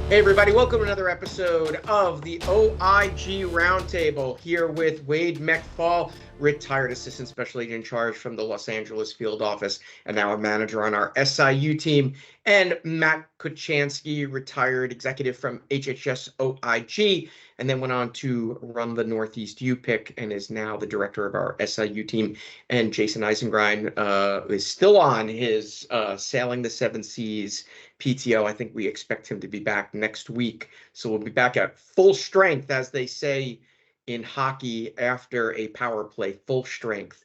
Hey everybody, welcome to another episode of the OIG Roundtable here with Wade McFall, retired Assistant Special Agent in Charge from the Los Angeles Field Office and now a manager on our SIU team, and Matt Kuchansky, retired executive from HHS OIG, and then went on to run the Northeast UPIC and is now the director of our SIU team. And Jason Eisengrein is still on his Sailing the Seven Seas PTO. I think we expect him to be back next week. So we'll be back at full strength, as they say in hockey after a power play, full strength.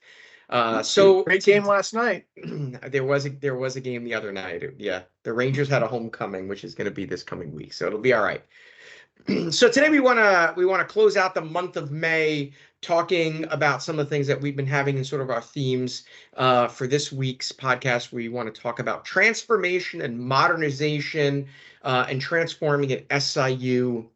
Great game last night. There was a game the other night. Yeah, the Rangers had a homecoming, which is going to be this coming week, so it'll be all right. So today we want to close out the month of May talking about some of the things that we've been having in sort of our themes for this week's podcast. We want to talk about transformation and modernization and transforming an SIU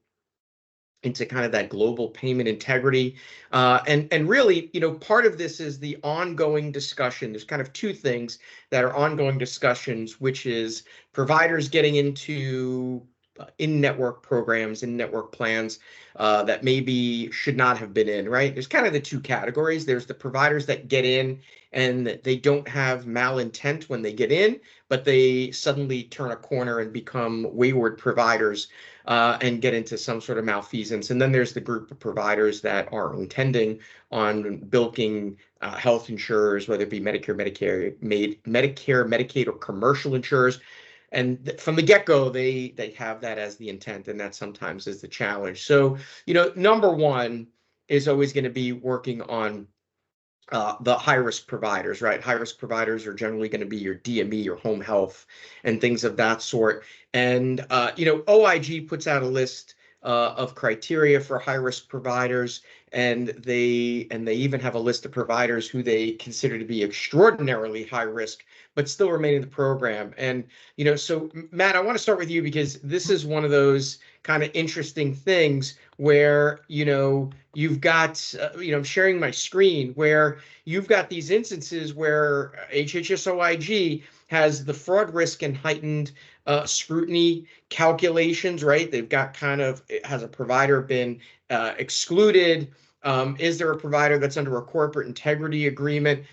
into kind of that global payment integrity. And really, part of this is the ongoing discussion. There's kind of two things that are ongoing discussions, which is providers getting into in-network programs, in-network plans that maybe should not have been in, right? There's kind of the two categories. There's the providers that get in and they don't have malintent when they get in, but they suddenly turn a corner and become wayward providers and get into some sort of malfeasance. And then there's the group of providers that are intending on bilking health insurers, whether it be Medicare, Medicaid, or commercial insurers. And from the get-go, they have that as the intent, and that sometimes is the challenge. So, number one is always going to be working on the high-risk providers, right? High-risk providers are generally going to be your DME, your home health, and things of that sort. And, OIG puts out a list of criteria for high-risk providers, and they even have a list of providers who they consider to be extraordinarily high risk, but still remain in the program. And, so Matt, I want to start with you because this is one of those kind of interesting things where, you've got, I'm sharing my screen where you've got these instances where HHS OIG has the fraud risk and heightened scrutiny calculations, right? They've got has a provider been excluded? Is there a provider that's under a corporate integrity agreement?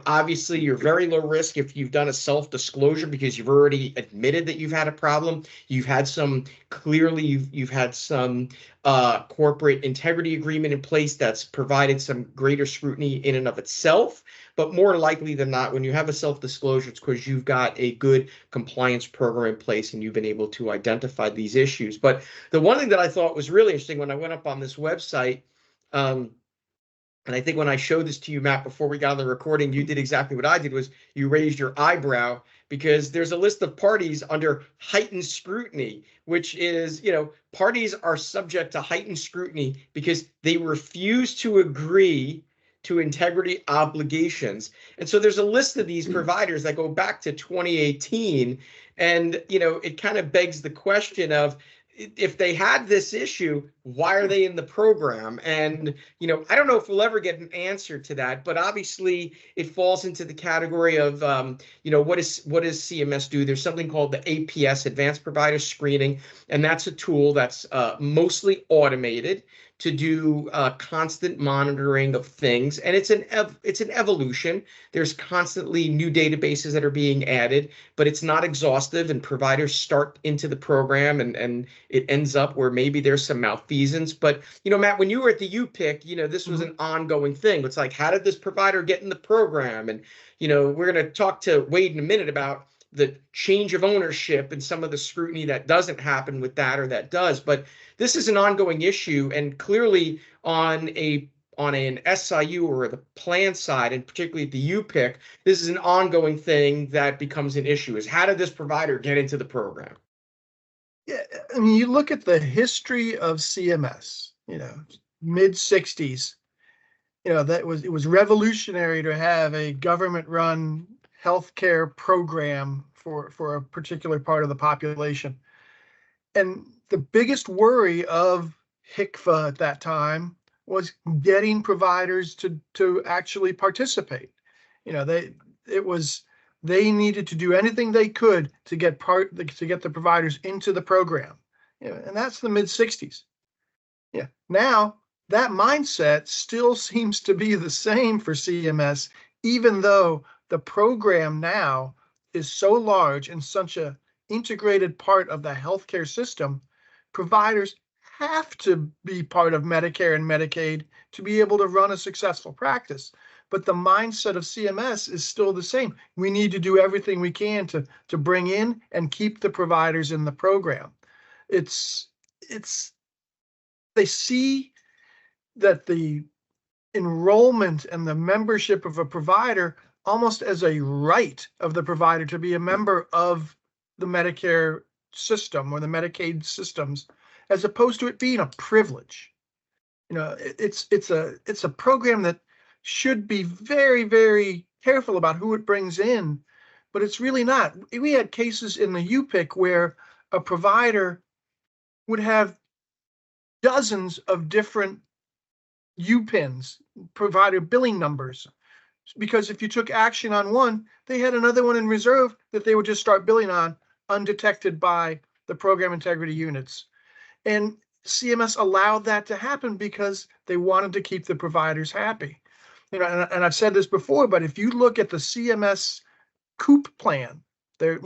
Obviously you're very low risk if you've done a self-disclosure because you've already admitted that you've had a problem. You've had some corporate integrity agreement in place that's provided some greater scrutiny in and of itself. But more likely than not, when you have a self-disclosure, it's because you've got a good compliance program in place and you've been able to identify these issues. But the one thing that I thought was really interesting when I went up on this website, and I think when I showed this to you, Matt, before we got on the recording, you did exactly what I did, was you raised your eyebrow because there's a list of parties under heightened scrutiny, which is, parties are subject to heightened scrutiny because they refuse to agree to integrity obligations. And so there's a list of these providers that go back to 2018. And, it kind of begs the question of, if they had this issue, why are they in the program? And, I don't know if we'll ever get an answer to that, but obviously it falls into the category of, what does CMS do? There's something called the APS, Advanced Provider Screening, and that's a tool that's mostly automated to do constant monitoring of things. And it's an evolution. There's constantly new databases that are being added, but it's not exhaustive, and providers start into the program and it ends up where maybe there's some malfeasance. But, Matt, when you were at the UPIC, this was an ongoing thing. It's like, how did this provider get in the program? And, we're going to talk to Wade in a minute about the change of ownership and some of the scrutiny that doesn't happen with that or that does. But this is an ongoing issue, and clearly on an SIU or the plan side, and particularly at the UPIC, this is an ongoing thing that becomes an issue, is how did this provider get into the program? Yeah, I mean, you look at the history of CMS, mid 60s, it was revolutionary to have a government-run healthcare program for a particular part of the population. And the biggest worry of HCFA at that time was getting providers to actually participate. They needed to do anything they could to get the providers into the program. And that's the mid 60s. Yeah. Now that mindset still seems to be the same for CMS, even though the program now is so large and such a integrated part of the healthcare system. Providers have to be part of Medicare and Medicaid to be able to run a successful practice. But the mindset of CMS is still the same. We need to do everything we can to bring in and keep the providers in the program. It's they see that the enrollment and the membership of a provider almost as a right of the provider to be a member of the Medicare system or the Medicaid systems, as opposed to it being a privilege. It's a program that should be very, very careful about who it brings in, but it's really not. We had cases in the UPIC where a provider would have dozens of different UPINs, provider billing numbers, because if you took action on one, they had another one in reserve that they would just start billing on undetected by the program integrity units. And CMS allowed that to happen because they wanted to keep the providers happy. And I've said this before, but if you look at the CMS COOP plan, there,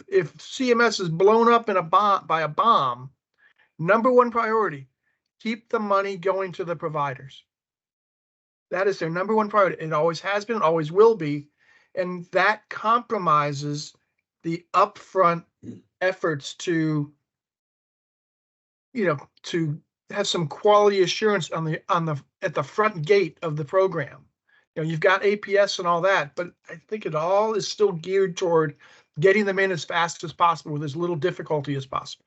if CMS is blown up in by a bomb, number one priority, keep the money going to the providers. That is their number one priority. It always has been, always will be. And that compromises the upfront efforts to have some quality assurance at the front gate of the program. You've got APS and all that, but I think it all is still geared toward getting them in as fast as possible with as little difficulty as possible.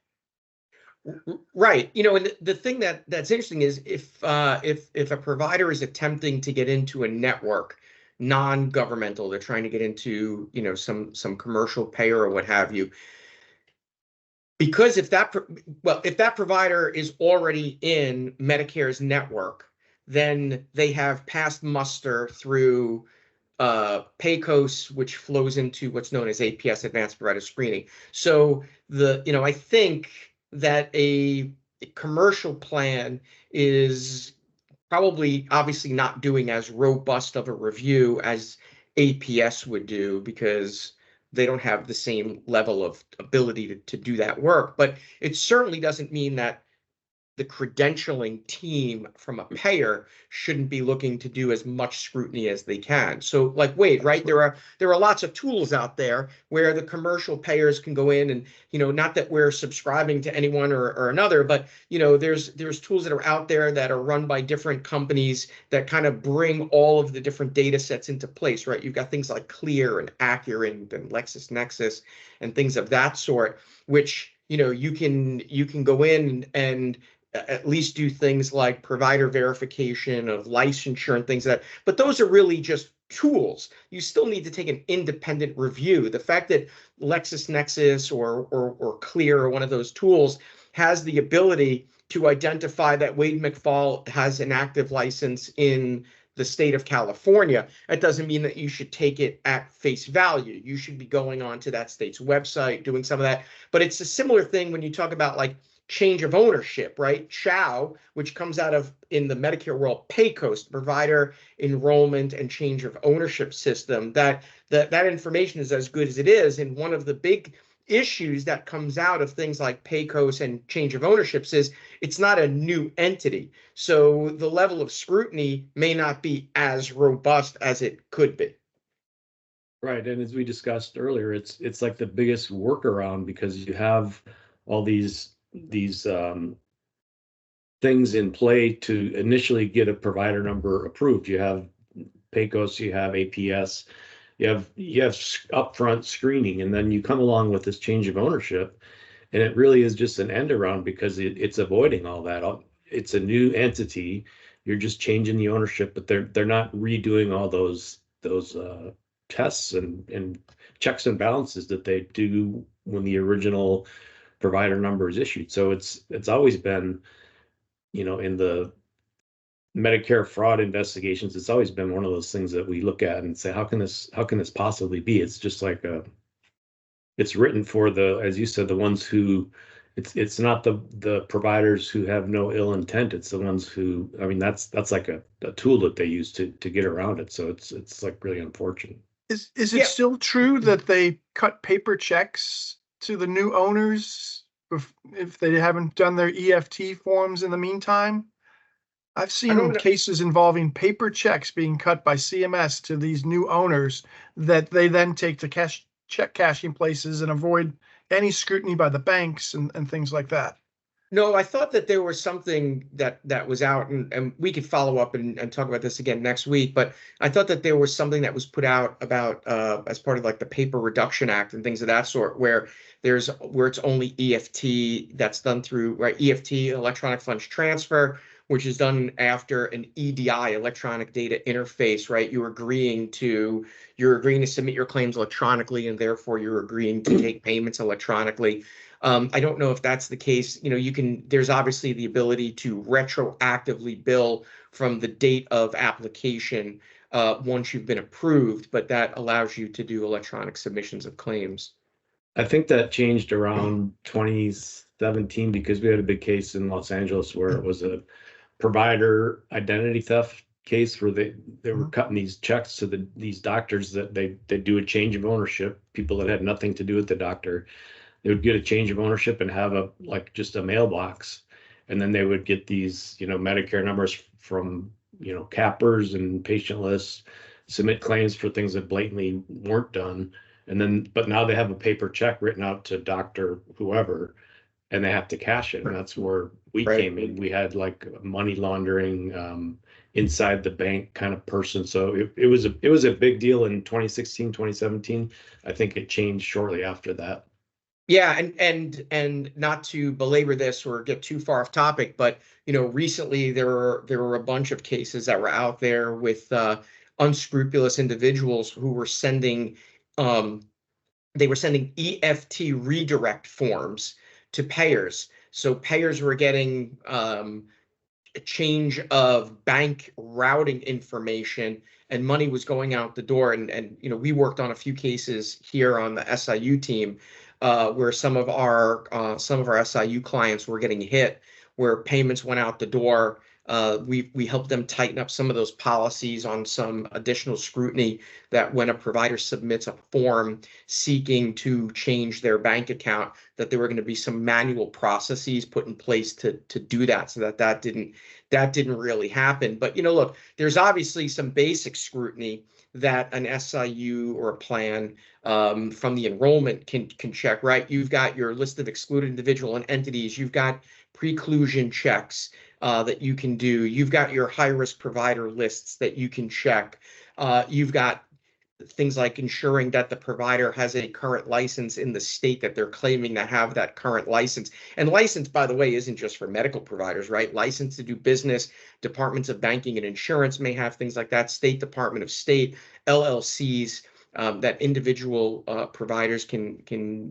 Right. And the thing that's interesting is if a provider is attempting to get into a network, non-governmental, they're trying to get into, some commercial payer or what have you, because if that provider is already in Medicare's network, then they have passed muster through PAYCOS, which flows into what's known as APS, Advanced Provider Screening. So I think that a commercial plan is probably obviously not doing as robust of a review as APS would do, because they don't have the same level of ability to do that work. But it certainly doesn't mean that the credentialing team from a payer shouldn't be looking to do as much scrutiny as they can. So like Wade, right? There are lots of tools out there where the commercial payers can go in and, not that we're subscribing to anyone or another, but there's tools that are out there that are run by different companies that kind of bring all of the different data sets into place, right? You've got things like Clear and Accurant and LexisNexis and things of that sort, which you can go in and at least do things like provider verification of licensure and things like that. But those are really just tools. You still need to take an independent review. The fact that LexisNexis or Clear or one of those tools has the ability to identify that Wade McFall has an active license in the state of California, that doesn't mean that you should take it at face value. You should be going on to that state's website, doing some of that. But it's a similar thing when you talk about like change of ownership, right? CHOW, which comes out of, in the Medicare world, PAYCOS, provider enrollment and change of ownership system. That information is as good as it is. And one of the big issues that comes out of things like PAYCOS and change of ownerships is it's not a new entity. So the level of scrutiny may not be as robust as it could be. Right. And as we discussed earlier, it's like the biggest workaround, because you have all these things in play to initially get a provider number approved. You have PAYCOS, you have APS, you have upfront screening, and then you come along with this change of ownership, and it really is just an end around, because it's avoiding all that. It's a new entity. You're just changing the ownership, but they're not redoing all those tests and checks and balances that they do when the original provider number is issued. So it's always been, in the Medicare fraud investigations, it's always been one of those things that we look at and say, how can this possibly be? It's just like it's written for the, as you said, the ones who It's not the providers who have no ill intent. It's the ones who, I mean, that's like a tool that they use to get around it. So it's like really unfortunate. Is it Yeah. still true that they cut paper checks to the new owners if they haven't done their EFT forms in the meantime? I've I seen don't know. cases involving paper checks being cut by CMS to these new owners that they then take to check cashing places and avoid any scrutiny by the banks and things like that. No, I thought that there was something that was out, and we could follow up and talk about this again next week. But I thought that there was something that was put out about as part of like the Paper Reduction Act and things of that sort, where it's only EFT that's done through, right, EFT, electronic funds transfer, which is done after an EDI, electronic data interface, right? You're agreeing to submit your claims electronically, and therefore you're agreeing to take payments electronically. I don't know if that's the case. There's obviously the ability to retroactively bill from the date of application once you've been approved, but that allows you to do electronic submissions of claims. I think that changed around 2017 because we had a big case in Los Angeles where it was a provider identity theft case where they were cutting these checks to these doctors that they do a change of ownership, people that had nothing to do with the doctor. They would get a change of ownership and have just a mailbox, and then they would get these Medicare numbers from cappers and patient lists, submit claims for things that blatantly weren't done, but now they have a paper check written out to doctor whoever, and they have to cash it. And that's where we came in. We had like money laundering inside the bank kind of person. So it was a big deal in 2016, 2017. I think it changed shortly after that. Yeah, and not to belabor this or get too far off topic, but recently there were a bunch of cases that were out there with unscrupulous individuals who were sending EFT redirect forms to payers. So payers were getting a change of bank routing information, and money was going out the door. And we worked on a few cases here on the SIU team where some of our SIU clients were getting hit, where payments went out the door. We helped them tighten up some of those policies on some additional scrutiny, that when a provider submits a form seeking to change their bank account, that there were going to be some manual processes put in place to do that, so that didn't really happen. But look, there's obviously some basic scrutiny that an SIU or a plan from the enrollment can check, right? You've got your list of excluded individual and entities. You've got preclusion checks that you can do. You've got your high-risk provider lists that you can check. You've got things like ensuring that the provider has a current license in the state that they're claiming to have that current license. And license, by the way, isn't just for medical providers, right? License to do business. Departments of banking and insurance may have things like that. State Department of State, LLCs, that individual providers can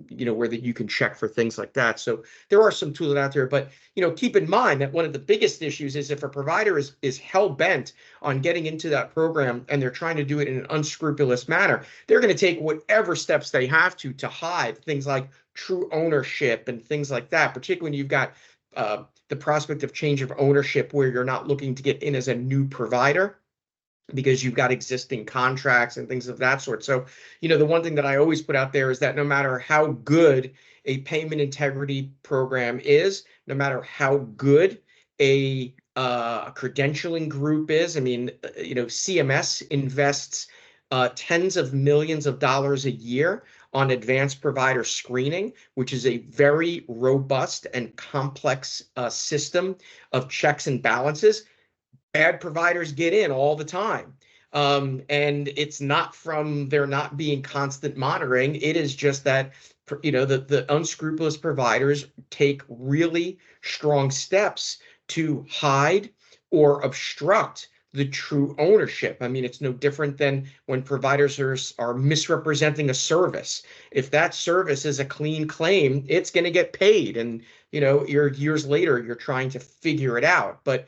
where that you can check for things like that. So there are some tools out there, but keep in mind that one of the biggest issues is if a provider is hell bent on getting into that program and they're trying to do it in an unscrupulous manner, they're going to take whatever steps they have to hide things like true ownership and things like that, particularly when you've got the prospect of change of ownership where you're not looking to get in as a new provider, because you've got existing contracts and things of that sort. So, the one thing that I always put out there is that no matter how good a payment integrity program is, no matter how good a credentialing group is, I mean, CMS invests tens of millions of dollars a year on advanced provider screening, which is a very robust and complex system of checks and balances. Bad providers get in all the time. And it's not from there not being constant monitoring. It is just that, the unscrupulous providers take really strong steps to hide or obstruct the true ownership. I mean, it's no different than when providers are misrepresenting a service. If that service is a clean claim, it's going to get paid. And you're years later, you're trying to figure it out. But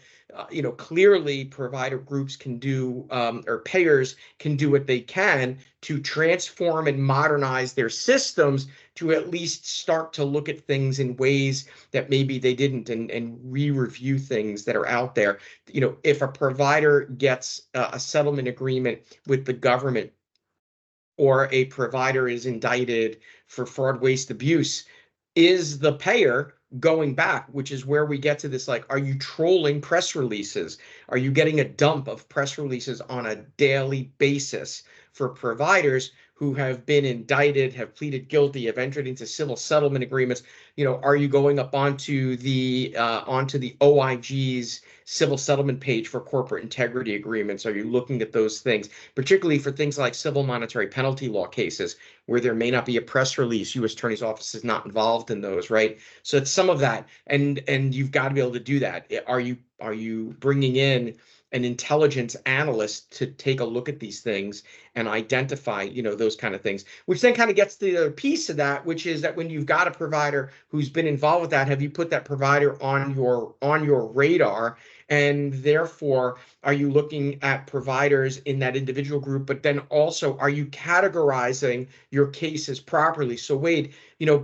clearly provider groups can do, or payers can do what they can to transform and modernize their systems to at least start to look at things in ways that maybe they didn't, and re-review things that are out there. If a provider gets a settlement agreement with the government, or a provider is indicted for fraud, waste, abuse, is the payer going back, which is where we get to this, like, are you trolling press releases? Are you getting a dump of press releases on a daily basis for providers who have been indicted, have pleaded guilty, have entered into civil settlement agreements? Are you going up onto the OIG's civil settlement page for corporate integrity agreements? Are you looking at those things, particularly for things like civil monetary penalty law cases, where there may not be a press release? U.S. Attorney's Office is not involved in those, right? So it's some of that, and you've got to be able to do that. Are you bringing in an intelligence analyst to take a look at these things and identify, those kind of things, which then kind of gets to the other piece of that, which is that when you've got a provider who's been involved with that, have you put that provider on your radar? And therefore, are you looking at providers in that individual group, but then also, are you categorizing your cases properly? So Wade,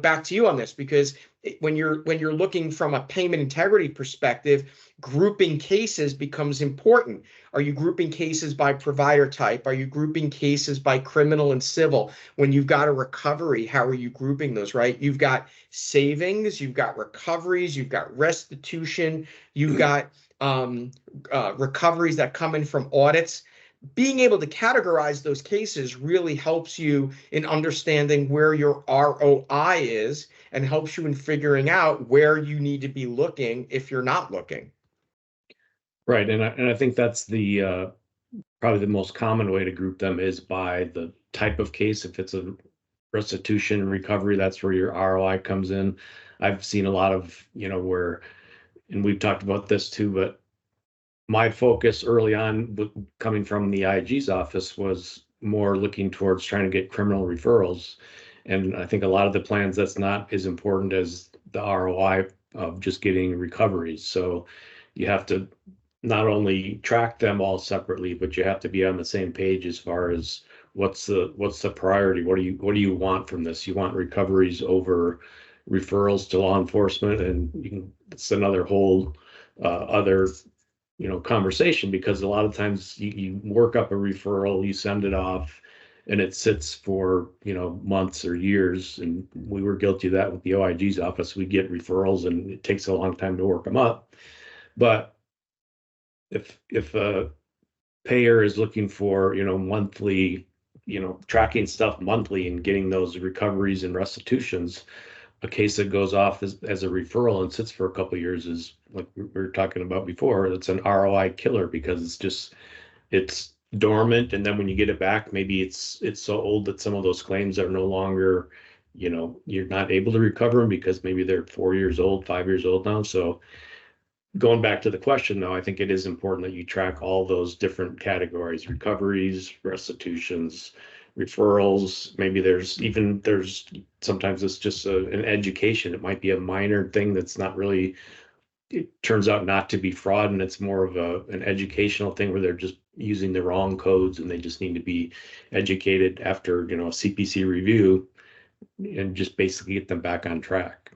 back to you on this, because when you're looking from a payment integrity perspective, grouping cases becomes important. Are you grouping cases by provider type? Are you grouping cases by criminal and civil? When you've got a recovery, how are you grouping those, right? You've got savings, you've got recoveries, you've got restitution, you've got recoveries that come in from audits. Being able to categorize those cases really helps you in understanding where your ROI is, and helps you in figuring out where you need to be looking if you're not looking. Right, and I think that's the probably the most common way to group them is by the type of case. If it's a restitution recovery, that's where your ROI comes in. I've seen a lot of, where, and we've talked about this too, but my focus early on, coming from the OIG's office, was more looking towards trying to get criminal referrals. And I think a lot of the plans, that's not as important as the ROI of just getting recoveries. So you have to not only track them all separately, but you have to be on the same page as far as what's the priority. What do you want from this? You want recoveries over referrals to law enforcement, and it's another whole other conversation, because a lot of times you work up a referral, you send it off, and it sits for months or years. And we were guilty of that with the OIG's office. We get referrals and it takes a long time to work them up. But if a payer is looking for monthly, tracking stuff monthly and getting those recoveries and restitutions, a case that goes off as a referral and sits for a couple of years is, like we were talking about before, it's an ROI killer, because it's dormant, and then when you get it back, maybe it's so old that some of those claims are no longer, you're not able to recover them because maybe they're 4 years old, 5 years old now. So going back to the question, though, I think it is important that you track all those different categories: recoveries, restitutions, referrals. Maybe there's sometimes it's just an education. It might be a minor thing that's not really, it turns out not to be fraud, and it's more of an educational thing where they're just using the wrong codes and they just need to be educated after a CPC review, and just basically get them back on track.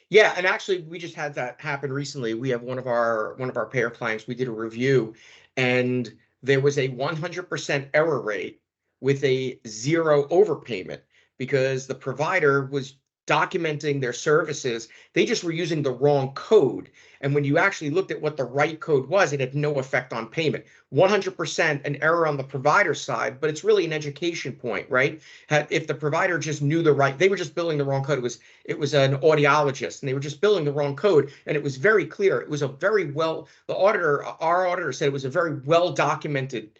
Yeah, and actually, we just had that happen recently. We have one of our payer clients. We did a review, and there was a 100% error rate with a 0 overpayment, because the provider was documenting their services. They just were using the wrong code. And when you actually looked at what the right code was, it had no effect on payment. 100% an error on the provider side, but it's really an education point, right? If the provider just knew they were just billing the wrong code. It was an audiologist, and they were just billing the wrong code. And it was very clear. It was our auditor said it was a very well documented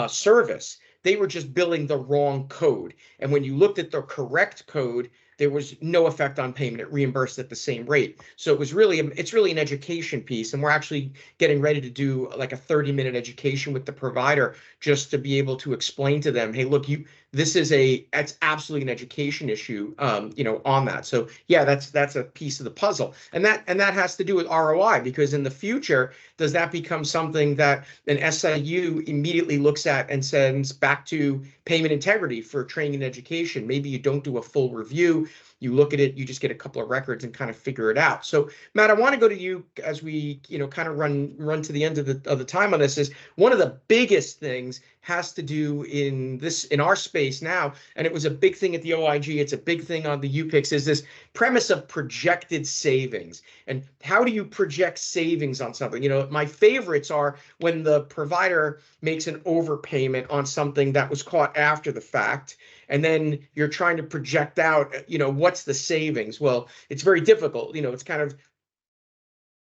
service. They were just billing the wrong code. And when you looked at the correct code, there was no effect on payment. It reimbursed at the same rate. So it's really an education piece. And we're actually getting ready to do like a 30-minute education with the provider just to be able to explain to them, hey, look, it's absolutely an education issue, on that. So yeah, that's a piece of the puzzle. And that has to do with ROI, because in the future, does that become something that an SIU immediately looks at and sends back to payment integrity for training and education? Maybe you don't do a full review. You look at it, you just get a couple of records and kind of figure it out. So Matt, I want to go to you as we, kind of run to the end of the time on this. Is one of the biggest things has to do in our space now, and it was a big thing at the OIG, it's a big thing on the UPICs, is this premise of projected savings. And how do you project savings on something? My favorites are when the provider makes an overpayment on something that was caught after the fact, and then you're trying to project out, what's the savings? Well, it's very difficult. It's kind of,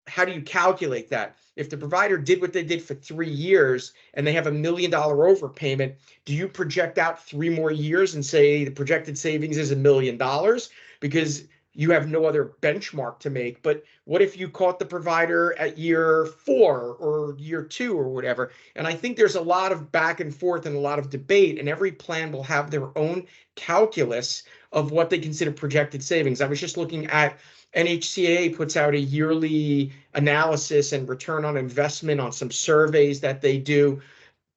how do you calculate that? If the provider did what they did for 3 years and they have $1 million overpayment, do you project out 3 more years and say the projected savings is $1 million? Because you have no other benchmark to make. But what if you caught the provider at year 4 or year 2 or whatever? And I think there's a lot of back and forth and a lot of debate, and every plan will have their own calculus of what they consider projected savings. I was just looking at NHCAA puts out a yearly analysis and return on investment on some surveys that they do,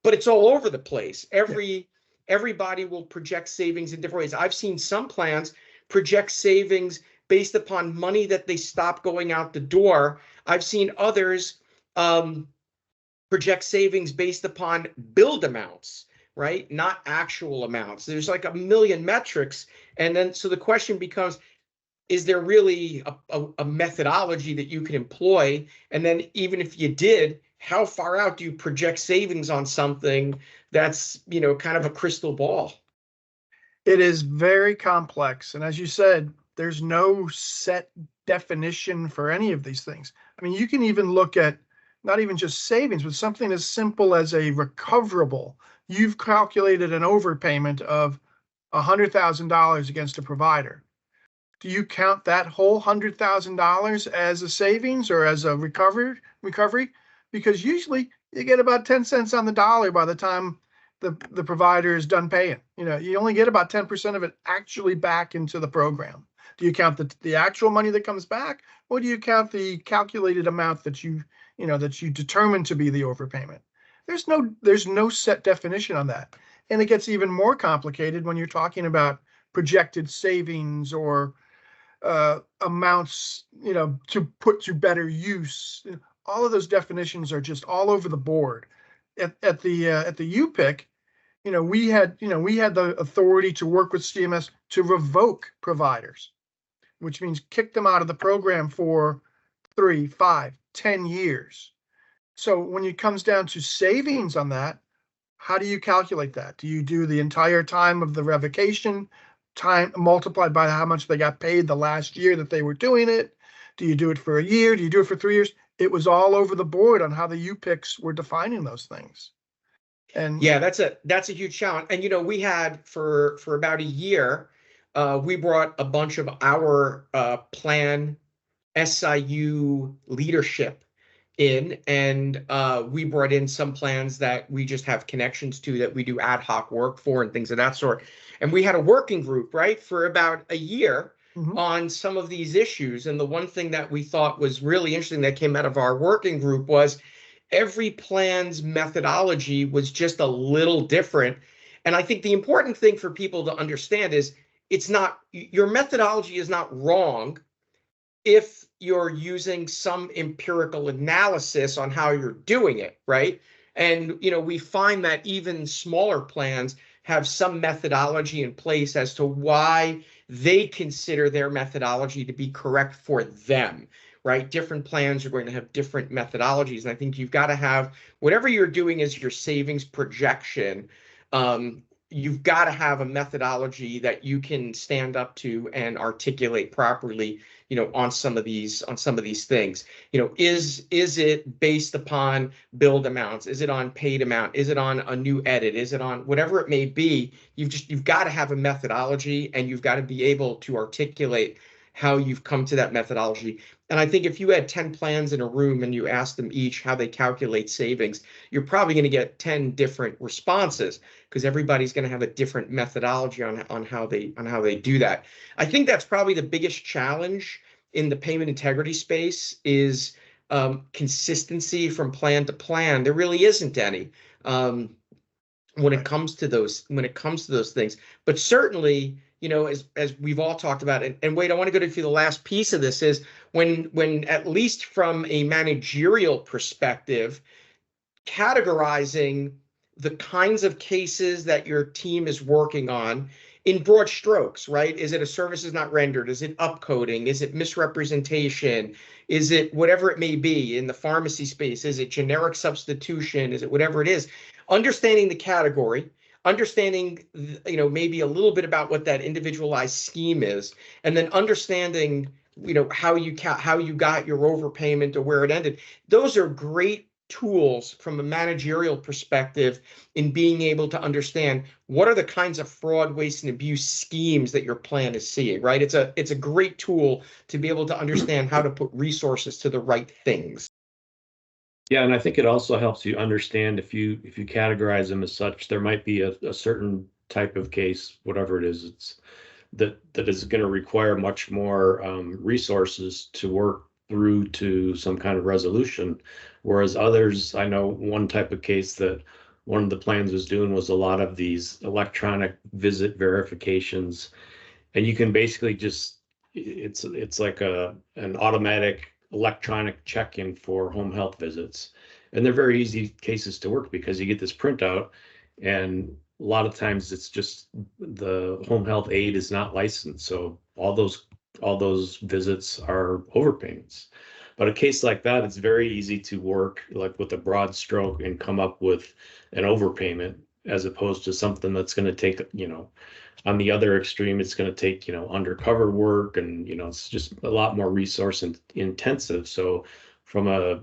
but it's all over the place. Everybody will project savings in different ways. I've seen some plans project savings based upon money that they stop going out the door. I've seen others project savings based upon billed amounts, right? Not actual amounts. There's like a million metrics. And then, so the question becomes, is there really a methodology that you can employ? And then even if you did, how far out do you project savings on something that's, kind of a crystal ball? It is very complex. And as you said, there's no set definition for any of these things. I mean, you can even look at not even just savings, but something as simple as a recoverable. You've calculated an overpayment of $100,000 against a provider. Do you count that whole $100,000 as a savings or as a recovery? Because usually you get about 10 cents on the dollar by the time the provider is done paying. You only get about 10% of it actually back into the program. Do you count the actual money that comes back, or do you count the calculated amount that you determine to be the overpayment? There's no set definition on that. And it gets even more complicated when you're talking about projected savings or amounts, to put to better use. All of those definitions are just all over the board. At the UPIC, we had the authority to work with CMS to revoke providers, which means kick them out of the program for 3, 5, 10 years. So when it comes down to savings on that, how do you calculate that? Do you do the entire time of the revocation, time multiplied by how much they got paid the last year that they were doing it? Do you do it for a year? Do you do it for 3 years? It was all over the board on how the UPICs were defining those things. And yeah, that's a huge challenge. And we had for about a year, we brought a bunch of our plan SIU leadership in, and we brought in some plans that we just have connections to, that we do ad hoc work for and things of that sort. And we had a working group, right, for about a year on some of these issues. And the one thing that we thought was really interesting that came out of our working group was every plan's methodology was just a little different. And I think the important thing for people to understand is your methodology is not wrong if you're using some empirical analysis on how you're doing it, right? And, we find that even smaller plans have some methodology in place as to why they consider their methodology to be correct for them, right? Different plans are going to have different methodologies. And I think you've got to have, whatever you're doing as your savings projection, you've got to have a methodology that you can stand up to and articulate properly, on some of these things. Is it based upon billed amounts? Is it on paid amount? Is it on a new edit? Is it on whatever it may be? You've got to have a methodology, and you've got to be able to articulate how you've come to that methodology. And I think if you had 10 plans in a room and you asked them each how they calculate savings, you're probably going to get 10 different responses, because everybody's going to have a different methodology on how they do that. I think that's probably the biggest challenge in the payment integrity space is consistency from plan to plan. There really isn't any. When it comes to those things. But certainly, as we've all talked about, and Wade, I want to go to the last piece of this is when at least from a managerial perspective, categorizing the kinds of cases that your team is working on in broad strokes, right? Is it a service is not rendered? Is it upcoding? Is it misrepresentation? Is it whatever it may be in the pharmacy space? Is it generic substitution? Is it whatever it is? Understanding the category, understanding, maybe a little bit about what that individualized scheme is, and then understanding, how you got your overpayment or where it ended. Those are great tools from a managerial perspective in being able to understand what are the kinds of fraud, waste, and abuse schemes that your plan is seeing, right? It's a great tool to be able to understand how to put resources to the right things. Yeah, and I think it also helps you understand if you categorize them as such, there might be a certain type of case, whatever it is, that is going to require much more resources to work through to some kind of resolution. Whereas others, I know one type of case that one of the plans was doing was a lot of these electronic visit verifications, and you can basically just it's like an automatic electronic check-in for home health visits, and they're very easy cases to work because you get this printout, and a lot of times it's just the home health aide is not licensed, so all those visits are overpayments. But a case like that, it's very easy to work like with a broad stroke and come up with an overpayment, as opposed to something that's going to take, on the other extreme, it's going to take, undercover work, and, it's just a lot more resource intensive. So from a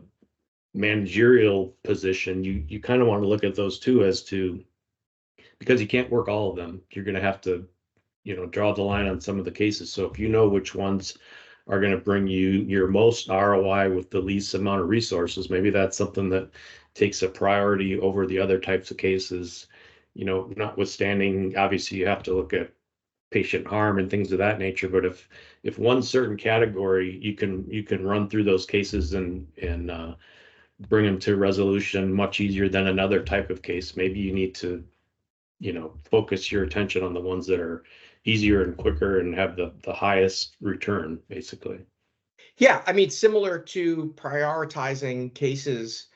managerial position, you kind of want to look at those two because you can't work all of them. You're going to have to, draw the line on some of the cases. So if you know which ones are going to bring you your most ROI with the least amount of resources, maybe that's something that takes a priority over the other types of cases. Notwithstanding, obviously you have to look at patient harm and things of that nature. But if one certain category, you can run through those cases and bring them to resolution much easier than another type of case, maybe you need to, focus your attention on the ones that are easier and quicker and have the highest return, basically. Yeah, I mean, similar to prioritizing cases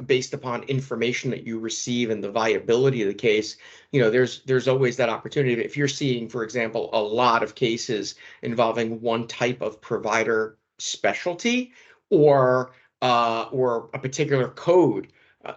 based upon information that you receive and the viability of the case, there's always that opportunity. If you're seeing, for example, a lot of cases involving one type of provider specialty or a particular code,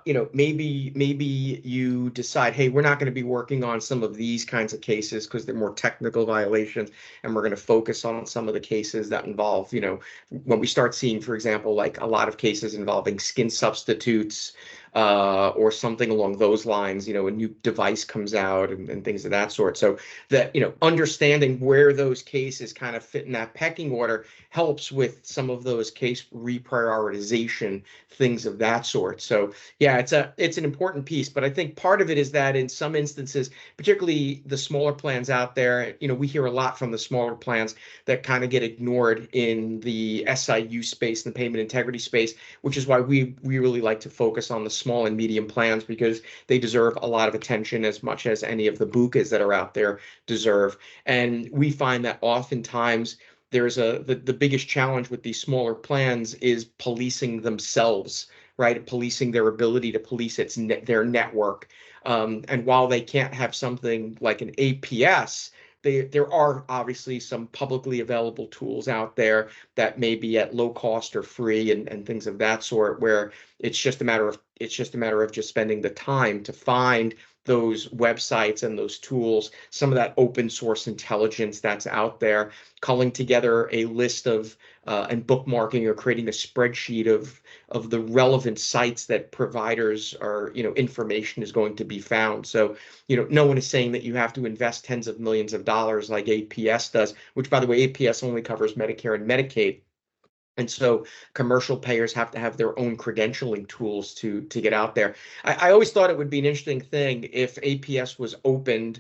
maybe you decide, hey, we're not going to be working on some of these kinds of cases because they're more technical violations, and we're going to focus on some of the cases that involve, when we start seeing, for example, like a lot of cases involving skin substitutes or something along those lines, a new device comes out and things of that sort. So that, understanding where those cases kind of fit in that pecking order helps with some of those case reprioritization, things of that sort. So yeah, it's an important piece, but I think part of it is that in some instances, particularly the smaller plans out there, we hear a lot from the smaller plans that kind of get ignored in the SIU space and the payment integrity space, which is why we really like to focus on the small and medium plans, because they deserve a lot of attention as much as any of the BUCAs that are out there deserve. And we find that oftentimes there's the biggest challenge with these smaller plans is policing themselves, right? Policing their ability to police their network. And while they can't have something like an APS, there are obviously some publicly available tools out there that may be at low cost or free and things of that sort, where it's just a matter of just spending the time to find those websites and those tools, some of that open source intelligence that's out there, culling together a list of and bookmarking or creating a spreadsheet of the relevant sites that providers are, information is going to be found. So, no one is saying that you have to invest tens of millions of dollars like APS does, which, by the way, APS only covers Medicare and Medicaid. And so commercial payers have to have their own credentialing tools to get out there. I always thought it would be an interesting thing if APS was opened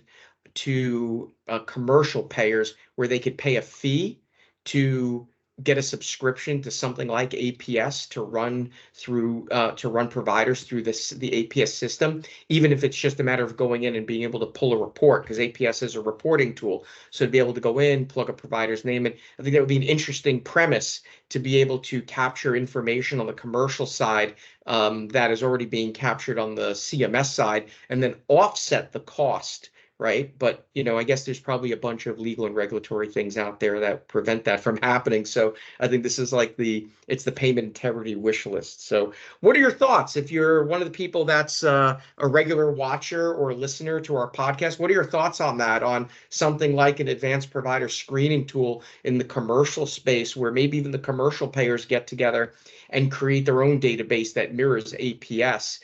to commercial payers where they could pay a fee to get a subscription to something like APS to run providers through the APS system, even if it's just a matter of going in and being able to pull a report, because APS is a reporting tool. So to be able to go in, plug a provider's name in, I think that would be an interesting premise to be able to capture information on the commercial side that is already being captured on the CMS side, and then offset the cost. Right. But, I guess there's probably a bunch of legal and regulatory things out there that prevent that from happening. So I think this is like it's the payment integrity wish list. So what are your thoughts? If you're one of the people that's a regular watcher or listener to our podcast, what are your thoughts on that, on something like an advanced provider screening tool in the commercial space, where maybe even the commercial payers get together and create their own database that mirrors APS?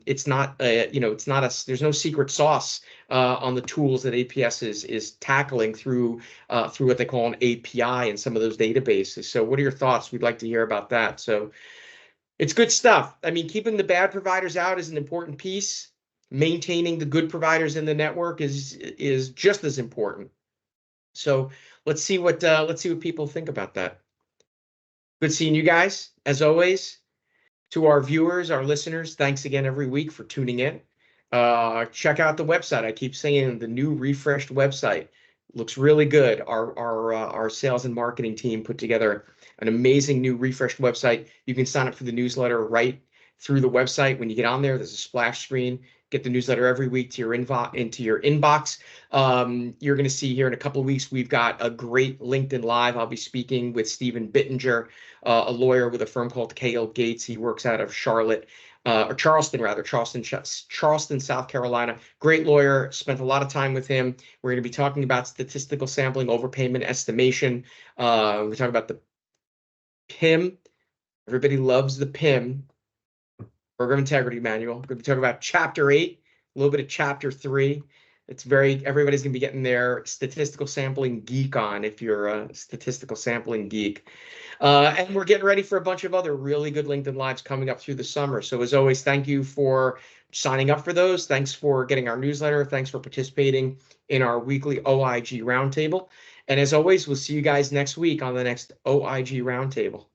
It's not, there's no secret sauce on the tools that APS is tackling through what they call an API and some of those databases. So what are your thoughts? We'd like to hear about that. So it's good stuff. I mean, keeping the bad providers out is an important piece. Maintaining the good providers in the network is just as important. So let's see what people think about that. Good seeing you guys, as always. To our viewers, our listeners, thanks again every week for tuning in. Check out the website. I keep saying the new refreshed website looks really good. Our sales and marketing team put together an amazing new refreshed website. You can sign up for the newsletter right through the website. When you get on there, there's a splash screen. Get the newsletter every week to into your inbox. You're going to see here in a couple of weeks, we've got a great LinkedIn Live. I'll be speaking with Stephen Bittinger, a lawyer with a firm called K.L. Gates. He works out of Charlotte, or Charleston, rather, Charleston, South Carolina. Great lawyer. Spent a lot of time with him. We're going to be talking about statistical sampling, overpayment estimation. We're talking about the PIM. Everybody loves the PIM. Program Integrity Manual. We're going to be talking about Chapter 8, a little bit of Chapter 3. Everybody's going to be getting their statistical sampling geek on if you're a statistical sampling geek. And we're getting ready for a bunch of other really good LinkedIn Lives coming up through the summer. So as always, thank you for signing up for those. Thanks for getting our newsletter. Thanks for participating in our weekly OIG Roundtable. And as always, we'll see you guys next week on the next OIG Roundtable.